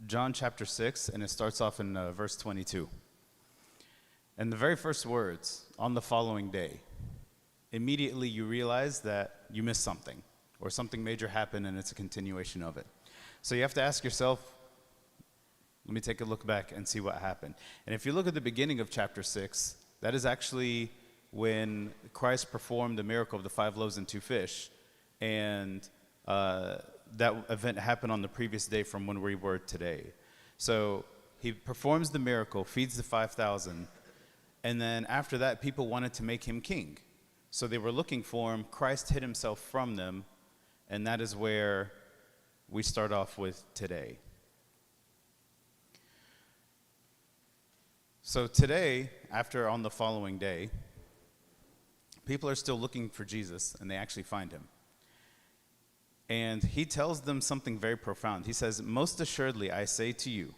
John chapter 6, and it starts off in verse 22. And the very first words, on the following day, immediately you realize that you missed something, or something major happened and it's a continuation of it. So you have to ask yourself, let me take a look back and see what happened. And if you look at the beginning of chapter 6, that is actually when Christ performed the miracle of the 5 loaves and 2 fish. And that event happened on the previous day from when we were today. So he performs the miracle, feeds the 5,000, and then after that, people wanted to make him king. So they were looking for him. Christ hid himself from them, and that is where we start off with today. So today, after on the following day, people are still looking for Jesus, and they actually find him. And he tells them something very profound. He says, "Most assuredly, I say to you,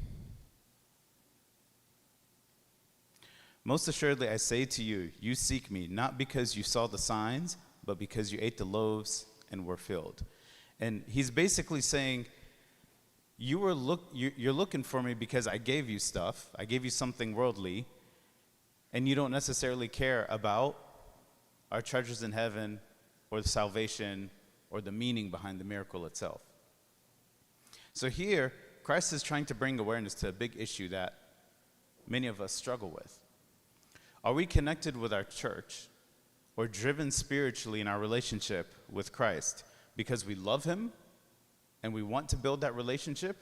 most assuredly, I say to you, you seek me, not because you saw the signs, but because you ate the loaves and were filled." And he's basically saying, you're looking for me because I gave you stuff. I gave you something worldly, and you don't necessarily care about our treasures in heaven or the salvation or the meaning behind the miracle itself. So here, Christ is trying to bring awareness to a big issue that many of us struggle with. Are we connected with our church or driven spiritually in our relationship with Christ because we love him and we want to build that relationship?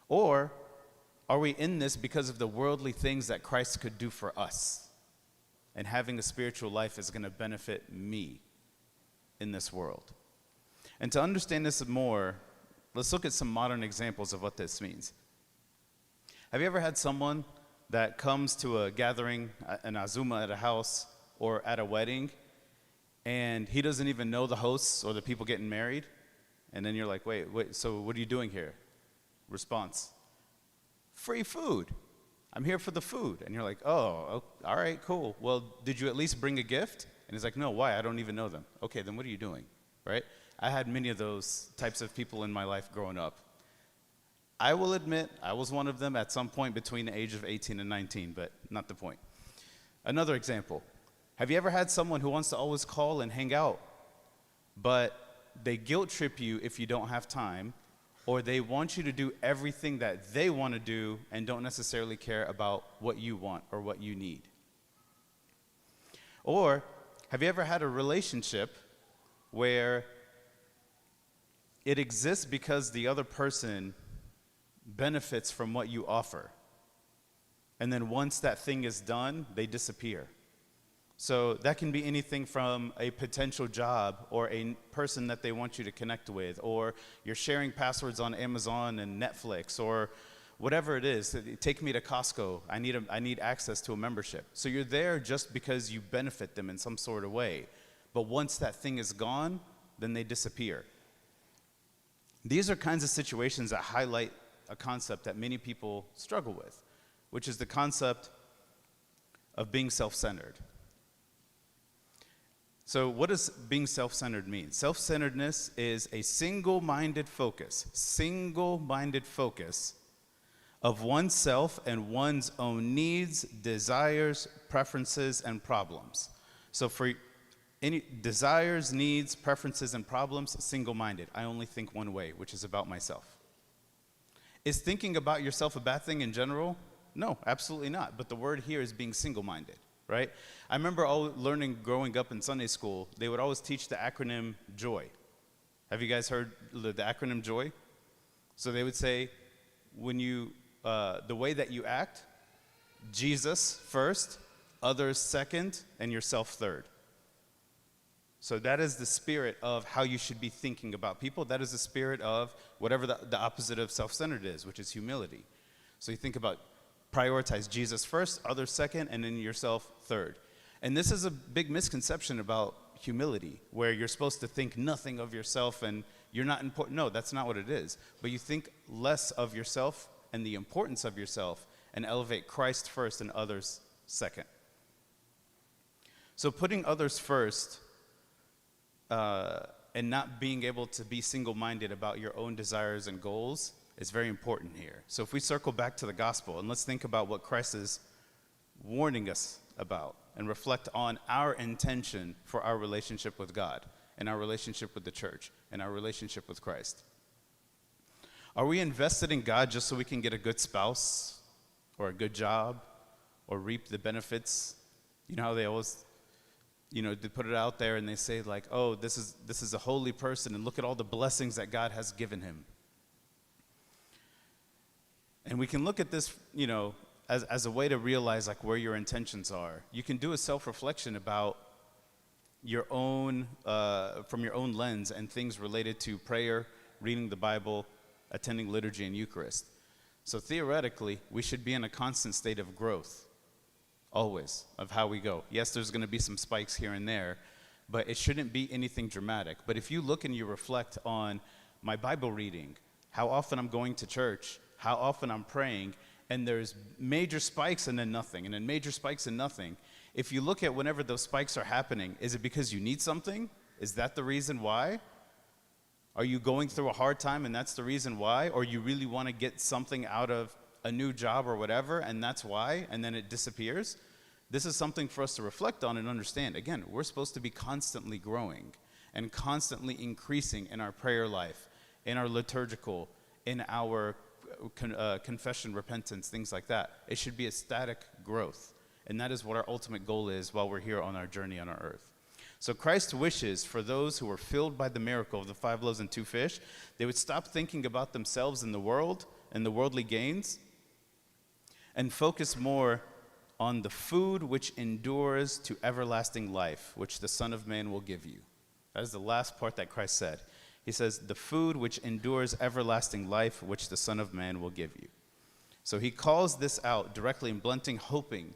Or are we in this because of the worldly things that Christ could do for us? And having a spiritual life is going to benefit me in this world. And to understand this more, let's look at some modern examples of what this means. Have you ever had someone that comes to a gathering, an azuma at a house or at a wedding, and he doesn't even know the hosts or the people getting married? And then you're like, wait, so what are you doing here? Response, free food. I'm here for the food. And you're like, oh, all right, cool. Well, did you at least bring a gift? And he's like, no, why? I don't even know them. Okay, then what are you doing, right? I had many of those types of people in my life growing up. I will admit I was one of them at some point between the age of 18 and 19, but not the point. Another example. Have you ever had someone who wants to always call and hang out, but they guilt trip you if you don't have time, or they want you to do everything that they want to do and don't necessarily care about what you want or what you need? Or have you ever had a relationship where it exists because the other person benefits from what you offer, and then once that thing is done, they disappear? So that can be anything from a potential job or a person that they want you to connect with, or you're sharing passwords on Amazon and Netflix, or whatever it is. Take me to Costco. I need access to a membership. So you're there just because you benefit them in some sort of way. But once that thing is gone, then they disappear. These are kinds of situations that highlight a concept that many people struggle with, which is the concept of being self-centered. So what does being self-centered mean? Self-centeredness is a single-minded focus of oneself and one's own needs, desires, preferences, and problems. So for any desires, needs, preferences, and problems, single-minded. I only think one way, which is about myself. Is thinking about yourself a bad thing in general? No, absolutely not. But the word here is being single-minded, right? I remember learning growing up in Sunday school, they would always teach the acronym JOY. Have you guys heard the acronym JOY? So they would say, when you, the way that you act, Jesus first, others second, and yourself third. So that is the spirit of how you should be thinking about people. That is the spirit of whatever the opposite of self-centered is, which is humility. So you think about prioritize Jesus first, others second, and then yourself third. And this is a big misconception about humility, where you're supposed to think nothing of yourself and you're not important. No, that's not what it is. But you think less of yourself and the importance of yourself and elevate Christ first and others second. So putting others first and not being able to be single-minded about your own desires and goals is very important here. So if we circle back to the gospel and let's think about what Christ is warning us about and reflect on our intention for our relationship with God and our relationship with the church and our relationship with Christ. Are we invested in God just so we can get a good spouse or a good job or reap the benefits? You know how they always, they put it out there and they say like, oh, this is a holy person and look at all the blessings that God has given him. And we can look at this, as a way to realize like where your intentions are. You can do a self-reflection about your own, from your own lens and things related to prayer, reading the Bible, attending liturgy and Eucharist. So theoretically, we should be in a constant state of growth, always, of how we go. Yes, there's going to be some spikes here and there, but it shouldn't be anything dramatic. But if you look and you reflect on my Bible reading, how often I'm going to church, how often I'm praying, and there's major spikes and then nothing, and then major spikes and nothing. If you look at whenever those spikes are happening, is it because you need something? Is that the reason why? Are you going through a hard time and that's the reason why? Or you really want to get something out of a new job or whatever and that's why, and then it disappears? This is something for us to reflect on and understand. Again, we're supposed to be constantly growing and constantly increasing in our prayer life, in our liturgical, in our confession, repentance, things like that. It should be a static growth. And that is what our ultimate goal is while we're here on our journey on our earth. So Christ wishes for those who were filled by the miracle of the 5 loaves and 2 fish, they would stop thinking about themselves and the world and the worldly gains and focus more on the food which endures to everlasting life, which the Son of Man will give you. That is the last part that Christ said. He says, the food which endures everlasting life, which the Son of Man will give you. So he calls this out directly and bluntly, hoping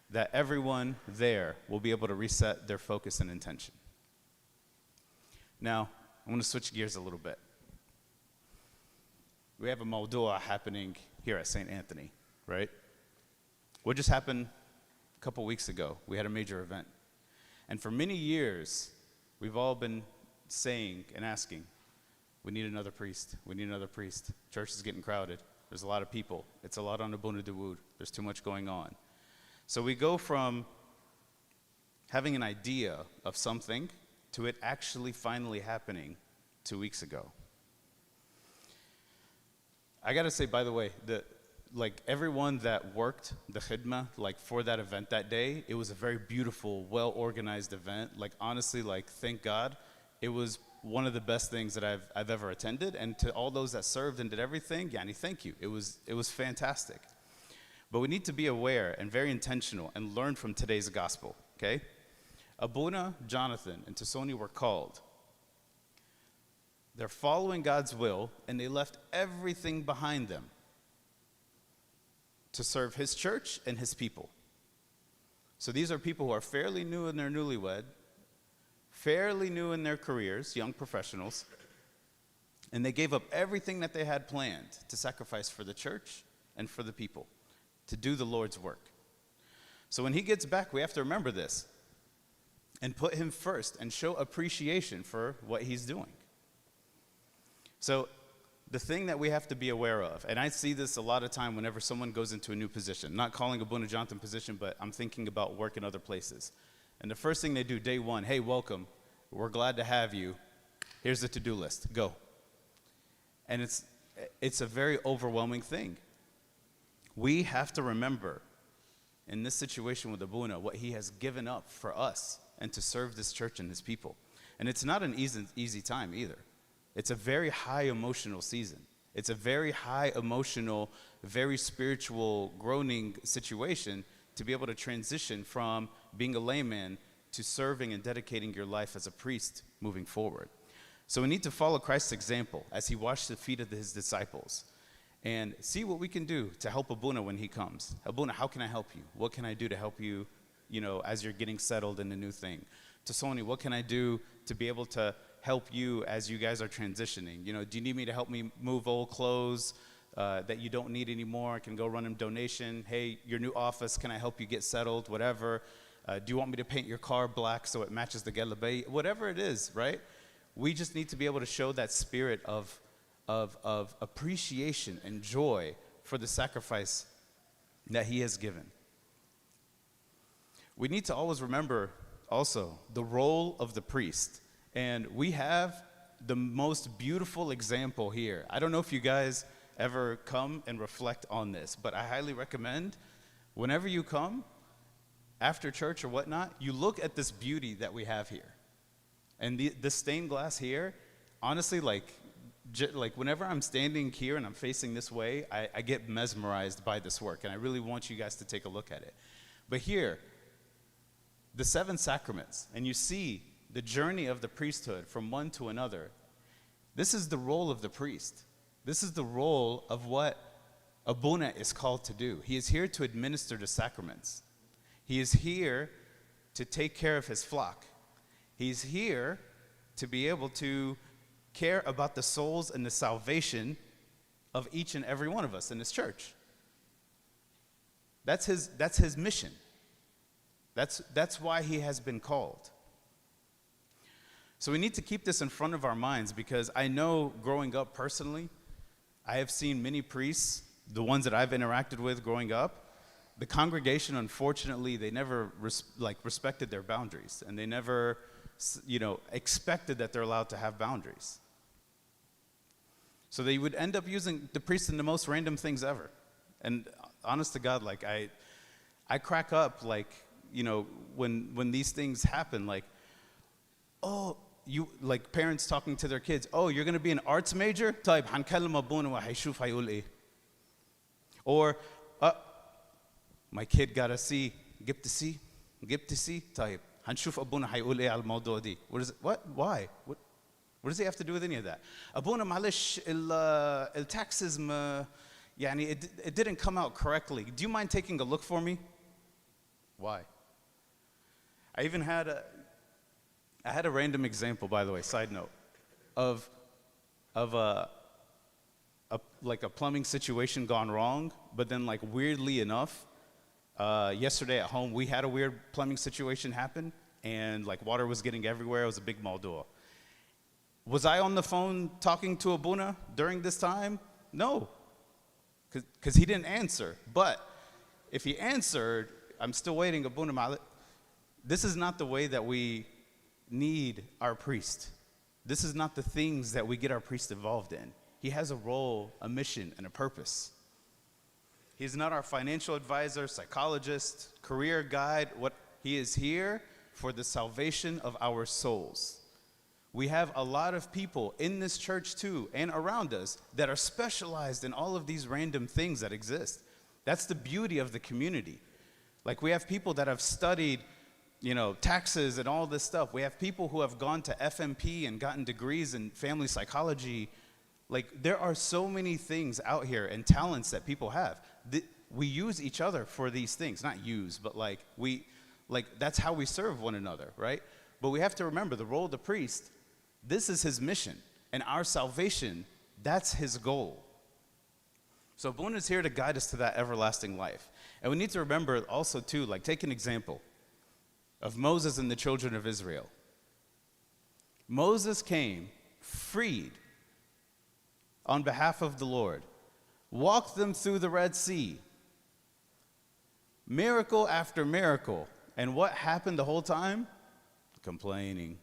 that everyone there will be able to reset their focus and intention. Now, I want to switch gears a little bit. We have a Maudoa happening here at St. Anthony, right? What just happened a couple weeks ago? We had a major event. And for many years, we've all been saying and asking, we need another priest. We need another priest. Church is getting crowded. There's a lot of people. It's a lot on Abuna de Wood. There's too much going on. So we go from having an idea of something to it actually finally happening 2 weeks ago. I got to say, by the way, everyone that worked the khidmah, for that event that day, it was a very beautiful, well-organized event. Honestly, thank God. It was one of the best things that I've ever attended. And to all those that served and did everything, Yani, thank you. It was fantastic. But we need to be aware and very intentional and learn from today's gospel, okay? Abuna, Jonathan, and Tasoni were called. They're following God's will, and they left everything behind them to serve his church and his people. So these are people who are fairly new in their newlywed, fairly new in their careers, young professionals, and they gave up everything that they had planned to sacrifice for the church and for the people, to do the Lord's work. So when he gets back, we have to remember this and put him first and show appreciation for what he's doing. So the thing that we have to be aware of, and I see this a lot of time whenever someone goes into a new position, not calling a Abuna Jonathan position, but I'm thinking about work in other places. And the first thing they do day one, hey, welcome, we're glad to have you. Here's the to-do list, go. And it's a very overwhelming thing. We have to remember in this situation with Abuna what he has given up for us and to serve this church and his people. And it's not an easy time either. It's a very high emotional season. It's a very high emotional, very spiritual, groaning situation to be able to transition from being a layman to serving and dedicating your life as a priest moving forward. So we need to follow Christ's example as he washed the feet of his disciples and see what we can do to help Abuna when he comes. Abuna, how can I help you? What can I do to help you, as you're getting settled in the new thing? Tasoni, what can I do to be able to help you as you guys are transitioning? Do you need me to help me move old clothes that you don't need anymore? I can go run a donation. Hey, your new office, can I help you get settled? Whatever. Do you want me to paint your car black so it matches the gelabay? Whatever it is, right? We just need to be able to show that spirit of of appreciation and joy for the sacrifice that he has given. We need to always remember also the role of the priest. And we have the most beautiful example here. I don't know if you guys ever come and reflect on this, but I highly recommend whenever you come, after church or whatnot, you look at this beauty that we have here. And the stained glass here, honestly, like whenever I'm standing here and I'm facing this way, I get mesmerized by this work, and I really want you guys to take a look at it. But here, the 7 sacraments, and you see the journey of the priesthood from one to another. This is the role of the priest. This is the role of what Abuna is called to do. He is here to administer the sacraments. He is here to take care of his flock. He's here to be able to care about the souls and the salvation of each and every one of us in this church. That's his mission. That's why he has been called. So we need to keep this in front of our minds, because I know growing up personally, I have seen many priests, the ones that I've interacted with growing up, the congregation, unfortunately, they never respected their boundaries, and they never, expected that they're allowed to have boundaries. So they would end up using the priest in the most random things ever. And honest to God, I crack up, when these things happen, oh, you, parents talking to their kids, oh, you're going to be an arts major? طيب هنكلم أبونا وهيشوف هيقول إيه. Or, my kid got a C. جبت C. طيب هنشوف أبونا هيقول إيه على الموضوع دي. What is it? What? Why? What does he have to do with any of that? أبونا معلش الtaxes it didn't come out correctly. Do you mind taking a look for me? Why? I even had a random example, by the way, side note, of a plumbing situation gone wrong, but then weirdly enough, yesterday at home we had a weird plumbing situation happen, and water was getting everywhere. It was a big maldua. Was I on the phone talking to Abuna during this time? No, because he didn't answer. But if he answered, I'm still waiting, Abuna Malit. This is not the way that we need our priest. This is not the things that we get our priest involved in. He has a role, a mission, and a purpose. He's not our financial advisor, psychologist, career guide. He is here for the salvation of our souls. We have a lot of people in this church too, and around us, that are specialized in all of these random things that exist. That's the beauty of the community. We have people that have studied taxes and all this stuff. We have people who have gone to FMP and gotten degrees in family psychology. There are so many things out here and talents that people have. We use each other for these things. Not use, but that's how we serve one another, right? But we have to remember the role of the priest. This is his mission, and our salvation, that's his goal. So Abuna is here to guide us to that everlasting life. And we need to remember also too, take an example of Moses and the children of Israel. Moses came freed on behalf of the Lord, walked them through the Red Sea, miracle after miracle. And what happened the whole time? Complaining.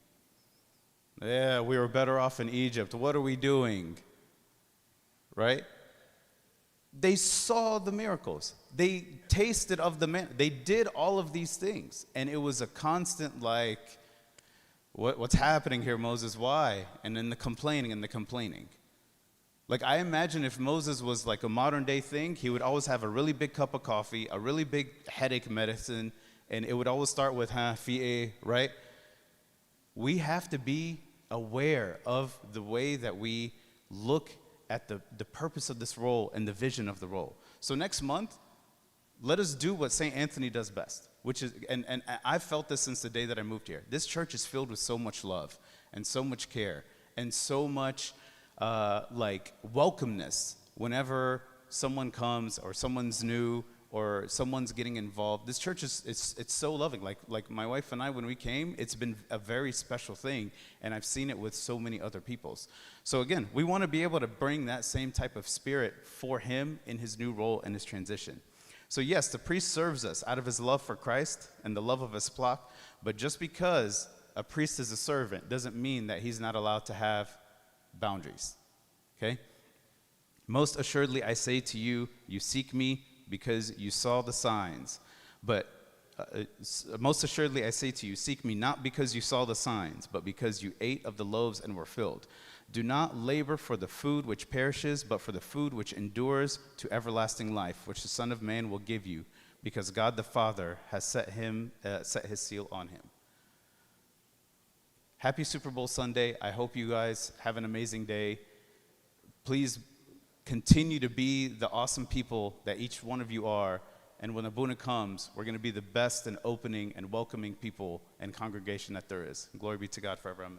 Yeah, we were better off in Egypt. What are we doing? Right? They saw the miracles. They tasted of the man. They did all of these things. And it was a constant what's happening here, Moses? Why? And then the complaining and the complaining. I imagine if Moses was a modern day thing, he would always have a really big cup of coffee, a really big headache medicine, and it would always start with, fi'e, right? We have to be aware of the way that we look at the purpose of this role and the vision of the role. So next month, let us do what St. Anthony does best, which is, and I've felt this since the day that I moved here. This church is filled with so much love and so much care and so much welcomeness whenever someone comes or someone's new or someone's getting involved. This church it's so loving. Like my wife and I, when we came, it's been a very special thing, and I've seen it with so many other peoples. So again, we want to be able to bring that same type of spirit for him in his new role and his transition. So yes, the priest serves us out of his love for Christ and the love of his flock, but just because a priest is a servant doesn't mean that he's not allowed to have boundaries, okay? Most assuredly, I say to you, you seek me because you saw the signs. But most assuredly, I say to you, seek me not because you saw the signs, but because you ate of the loaves and were filled. Do not labor for the food which perishes, but for the food which endures to everlasting life, which the Son of Man will give you, because God the Father has set his seal on him. Happy Super Bowl Sunday. I hope you guys have an amazing day. Please continue to be the awesome people that each one of you are. And when Abuna comes, we're going to be the best and opening and welcoming people and congregation that there is. Glory be to God forever. Amen.